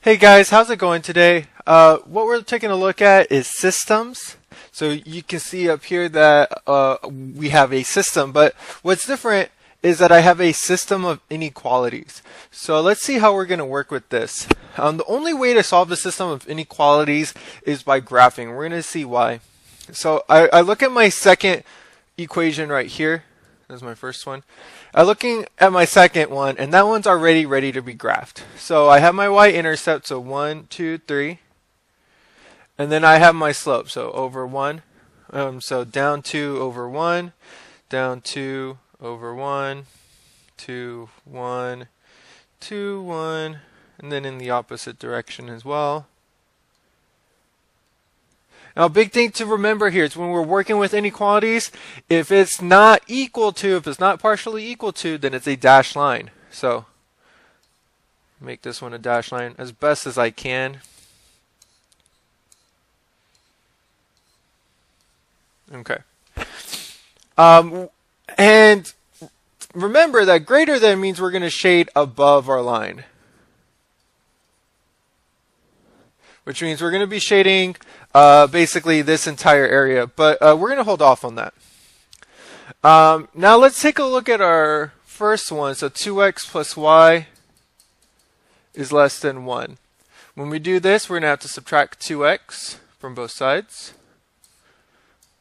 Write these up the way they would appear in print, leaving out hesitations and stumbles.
Hey guys, how's it going today? What we're taking a look at is systems. So you can see up here that we have a system, but what's different is that I have a system of inequalities. So let's see how we're going to work with this. The only way to solve the system of inequalities is by graphing. We're going to see why. So I look at my second equation right here. That's my first one. I'm looking at my second one, and that one's already ready to be graphed. So I have my y-intercept, so 1, 2, 3. And then I have my slope, so over 1. So down 2 over 1, down 2 over 1, 2, 1, 2, 1, and then in the opposite direction as well. Now, a big thing to remember here is when we're working with inequalities, if it's not equal to, if it's not partially equal to, then it's a dashed line. So, make this one a dashed line as best as I can. Okay. And remember that greater than means we're going to shade above our line. Which means we're going to be shading basically this entire area, but we're going to hold off on that. Now let's take a look at our first one. So 2x plus y is less than 1. When we do this, we're going to have to subtract 2x from both sides.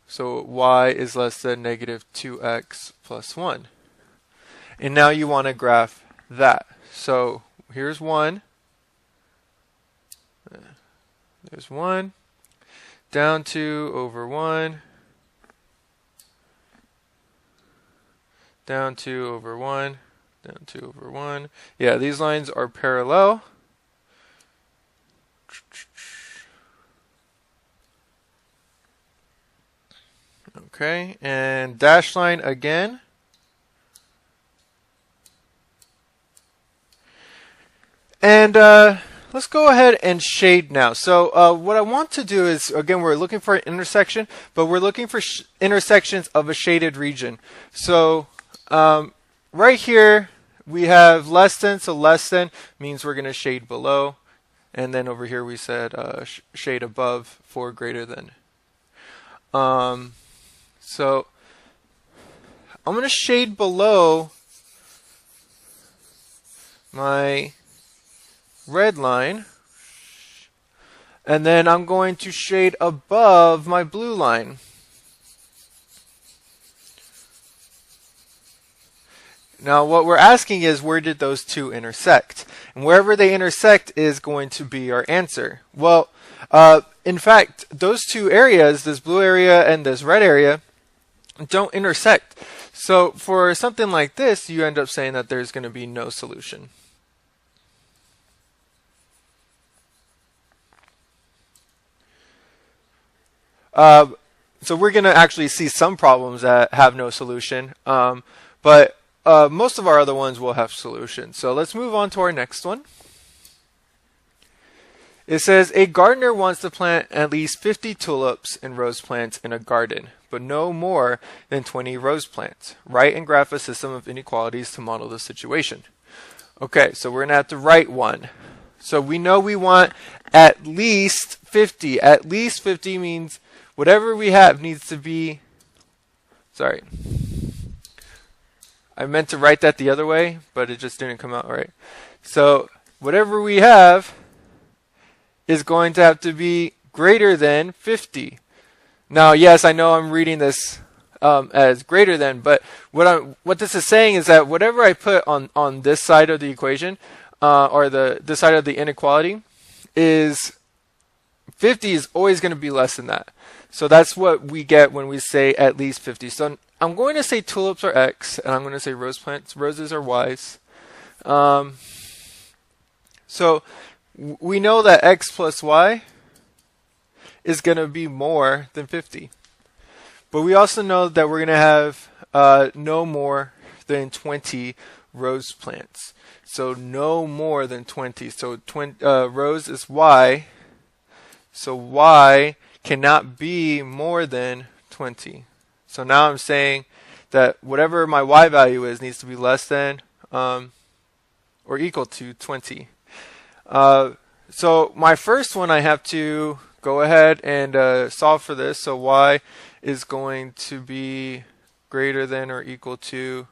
So y is less than negative 2x plus 1. And now you want to graph that. So here's 1. There's 1, down 2 over 1, down 2 over 1, down 2 over 1. Yeah, these lines are parallel. Okay, and dash line again. And let's go ahead and shade now. So what I want to do is, again, we're looking for an intersection, but we're looking for intersections of a shaded region. So right here, we have less than, so less than means we're going to shade below. And then over here we said shade above for greater than. So I'm going to shade below my red line, and then I'm going to shade above my blue line. Now what we're asking is, where did those two intersect? And wherever they intersect is going to be our answer. Well, in fact, those two areas, this blue area and this red area, don't intersect. So for something like this, you end up saying that there's going to be no solution. So we're going to actually see some problems that have no solution, but most of our other ones will have solutions. So let's move on to our next one. It says, a gardener wants to plant at least 50 tulips and rose plants in a garden, but no more than 20 rose plants. Write and graph a system of inequalities to model the situation. Okay, so we're going to have to write one. So we know we want at least 50. At least 50 means whatever we have needs to be, sorry, I meant to write that the other way, but it just didn't come out right. So whatever we have is going to have to be greater than 50. Now, yes, I know I'm reading this as greater than, but what this is saying is that whatever I put on this side of the equation, or this side of the inequality, is 50 is always going to be less than that. So that's what we get when we say at least 50. So I'm going to say tulips are X, and I'm going to say roses are Y's. So we know that X plus Y is going to be more than 50. But we also know that we're going to have no more than 20 rose plants. So no more than 20. So rose is Y. So Y cannot be more than 20. So now I'm saying that whatever my Y value is needs to be less than or equal to 20. So my first one, I have to go ahead and solve for this. So y is going to be greater than or equal to,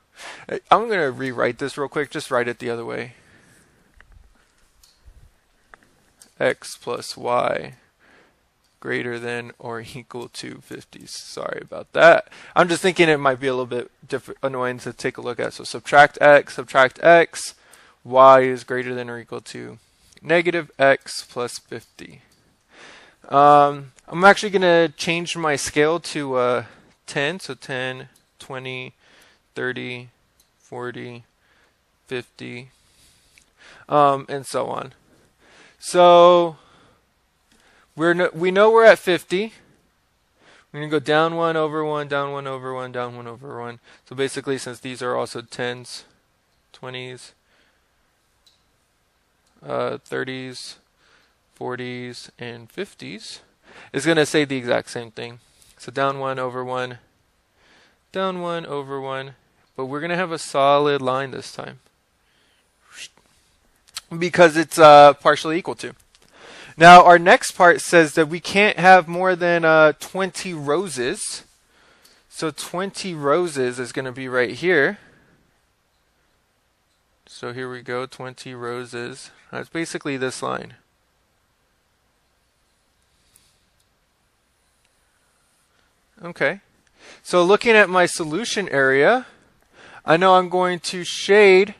I'm going to rewrite this real quick, just write it the other way. X plus y greater than or equal to 50. Sorry about that. I'm just thinking it might be a little bit annoying to take a look at. So subtract x, y is greater than or equal to negative x plus 50. I'm actually going to change my scale to 10. So 10, 20, 30, 40, 50, and so on. So we know we're at 50. We're going to go down 1 over 1, down 1 over 1, down 1 over 1. So basically, since these are also 10s, 20s, 30s, 40s, and 50s, it's going to say the exact same thing. So down 1 over 1, down 1 over 1. But we're going to have a solid line this time, because it's partially equal to. Now our next part says that we can't have more than 20 roses. So 20 roses is going to be right here. So here we go, 20 roses. That's basically this line. Okay. So looking at my solution area, I know I'm going to shade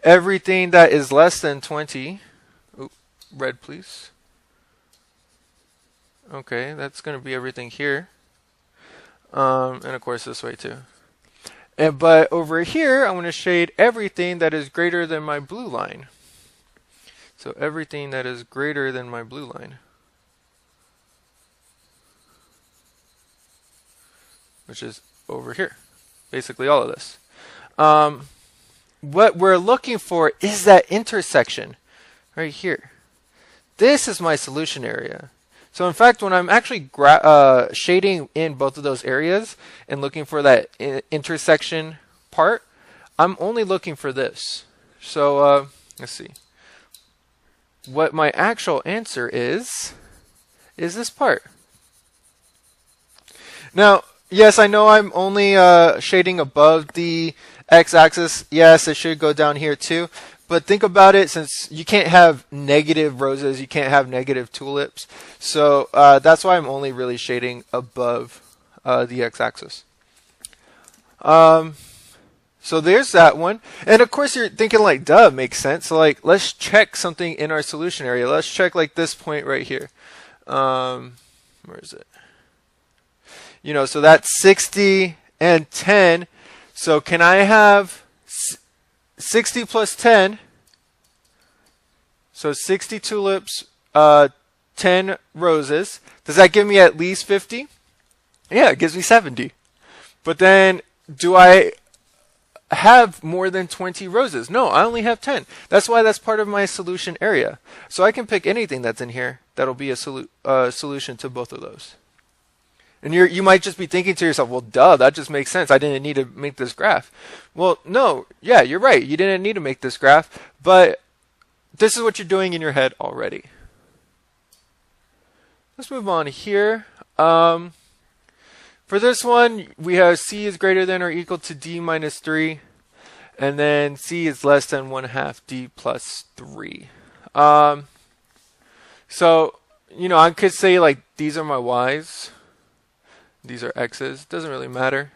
everything that is less than 20. Ooh, red, please. Okay, that's going to be everything here. And of course this way too. But over here, I'm going to shade everything that is greater than my blue line. So everything that is greater than my blue line, which is over here. Basically all of this. What we're looking for is that intersection right here. This is my solution area. So in fact, when I'm actually shading in both of those areas and looking for that intersection part, I'm only looking for this. So let's see. What my actual answer is this part. Now, yes, I know I'm only shading above the x-axis. Yes, it should go down here too. But think about it, since you can't have negative roses, you can't have negative tulips. So that's why I'm only really shading above the x-axis. So there's that one. And of course you're thinking like, duh, makes sense. So like, let's check something in our solution area. Let's check like this point right here. Where is it? You know, so that's 60 and 10. So can I have 60 plus 10? So 60 tulips, 10 roses. Does that give me at least 50? Yeah, it gives me 70. But then, do I have more than 20 roses? No, I only have 10. That's why that's part of my solution area. So I can pick anything that's in here that'll be a solution to both of those. And you might just be thinking to yourself, well, duh, that just makes sense. I didn't need to make this graph. Well, no, yeah, you're right. You didn't need to make this graph, but this is what you're doing in your head already. Let's move on here. For this one, we have C is greater than or equal to D minus 3. And then C is less than 1/2 D plus 3. So, you know, I could say like these are my Y's. These are X's. Doesn't really matter.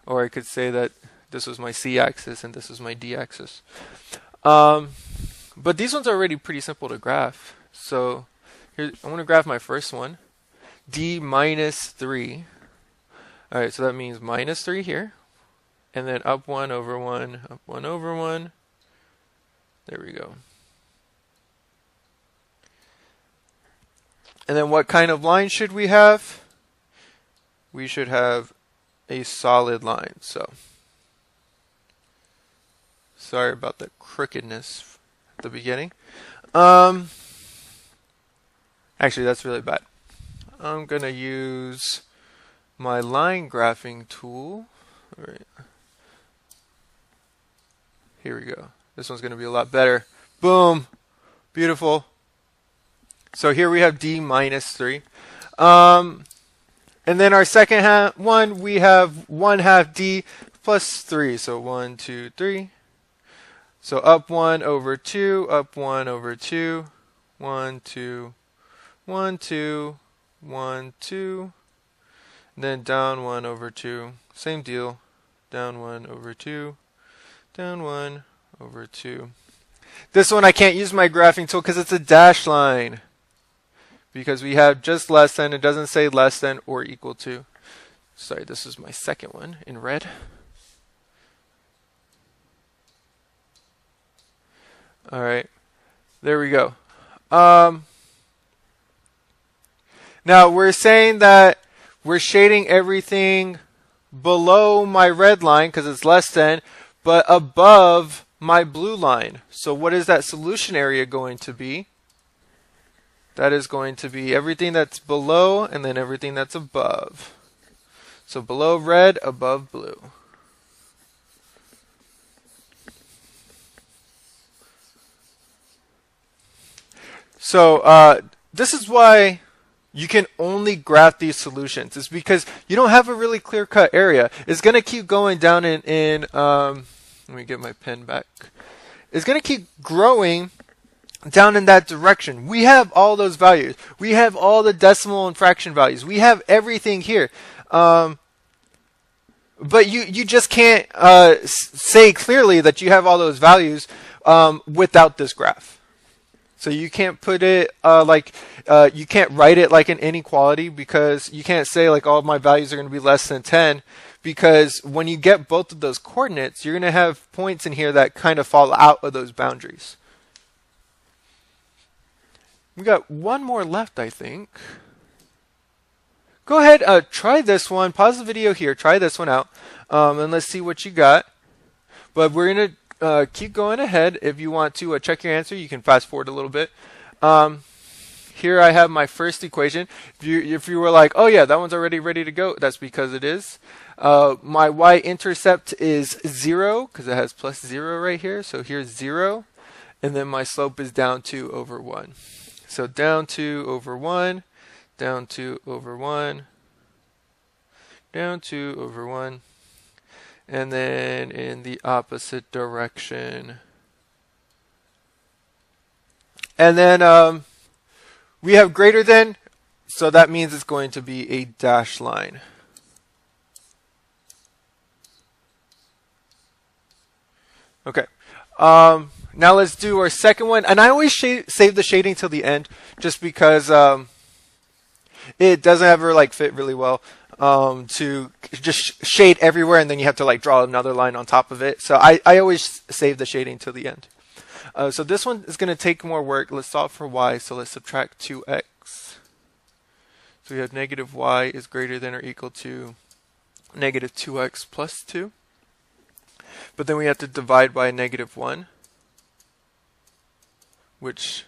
Or I could say that this was my C axis and this is my D axis. But these ones are already pretty simple to graph. So here, I want to graph my first one. D minus 3. Alright, so that means minus 3 here. And then up 1 over 1, up 1 over 1. There we go. And then what kind of line should we have? We should have a solid line. So sorry about the crookedness at the beginning. Actually, that's really bad. I'm going to use my line graphing tool. All right. Here we go. This one's going to be a lot better. Boom. Beautiful. So here we have d minus 3. And then our second one, we have 1/2 d plus 3. So 1, 2, 3. So up 1 over 2, up 1 over 2, 1, 2, 1, 2, 1, 2. And then down 1 over 2. Same deal. Down 1 over 2, down 1 over 2. This one I can't use my graphing tool because it's a dash line. Because we have just less than, it doesn't say less than or equal to. Sorry, this is my second one in red. All right, there we go. Now we're saying that we're shading everything below my red line because it's less than, but above my blue line. So what is that solution area going to be? That is going to be everything that's below and then everything that's above. So below red, above blue. So this is why you can only graph these solutions. It's because you don't have a really clear-cut area. It's going to keep going down in let me get my pen back. It's going to keep growing down in that direction. We have all those values. We have all the decimal and fraction values. We have everything here. But you just can't say clearly that you have all those values without this graph. So you can't put it you can't write it like an inequality, because you can't say like all of my values are going to be less than 10, because when you get both of those coordinates, you're going to have points in here that kind of fall out of those boundaries. We got one more left, I think. Go ahead, try this one. Pause the video here. Try this one out, and let's see what you got. But we're going to keep going ahead. If you want to check your answer, you can fast forward a little bit. Here I have my first equation. If you were like, oh yeah, that one's already ready to go, that's because it is. My y-intercept is 0, because it has plus 0 right here. So here's 0. And then my slope is down 2 over 1. So down 2 over 1, down 2 over 1, down 2 over 1, and then in the opposite direction. And then we have greater than, so that means it's going to be a dashed line. Okay. Now let's do our second one. And I always save the shading till the end, just because it doesn't ever like fit really well to just shade everywhere and then you have to like draw another line on top of it. So I always save the shading till the end. So this one is going to take more work. Let's solve for y. So let's subtract 2x. So we have negative y is greater than or equal to negative 2x plus 2. But then we have to divide by negative 1. Which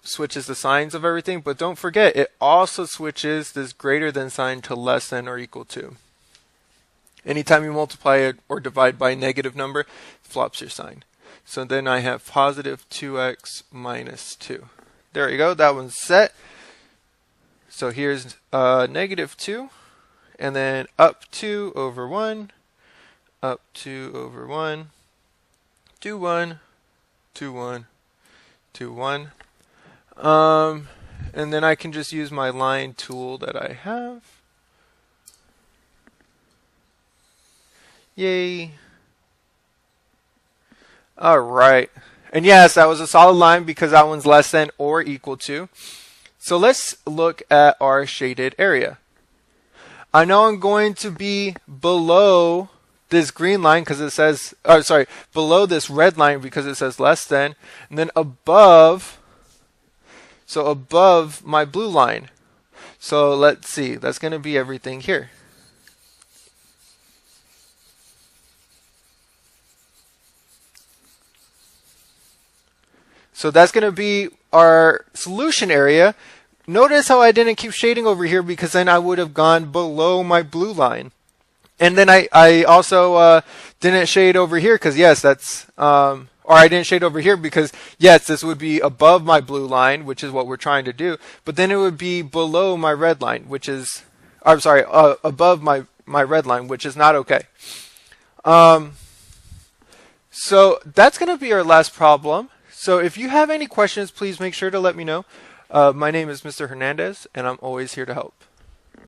switches the signs of everything, but don't forget, it also switches this greater than sign to less than or equal to. Anytime you multiply it or divide by a negative number, it flops your sign. So then I have positive 2x minus 2. There you go, that one's set. So here's negative 2, and then up 2 over 1, up 2 over 1, 2, 1, 2, 1, 2, 1. And then I can just use my line tool that I have. Yay. All right. And yes, that was a solid line because that one's less than or equal to. So let's look at our shaded area. I know I'm going to be below this green line because it says, below this red line because it says less than, and then above, so above my blue line. So let's see, that's going to be everything here. So that's going to be our solution area. Notice how I didn't keep shading over here because then I would have gone below my blue line. And then I also didn't shade over here because yes, that's, or or I didn't shade over here because yes, this would be above my blue line, which is what we're trying to do, but then it would be below my red line, which is, I'm sorry, above my red line, which is not okay. So that's going to be our last problem. So if you have any questions, please make sure to let me know. My name is Mr. Hernandez, and I'm always here to help.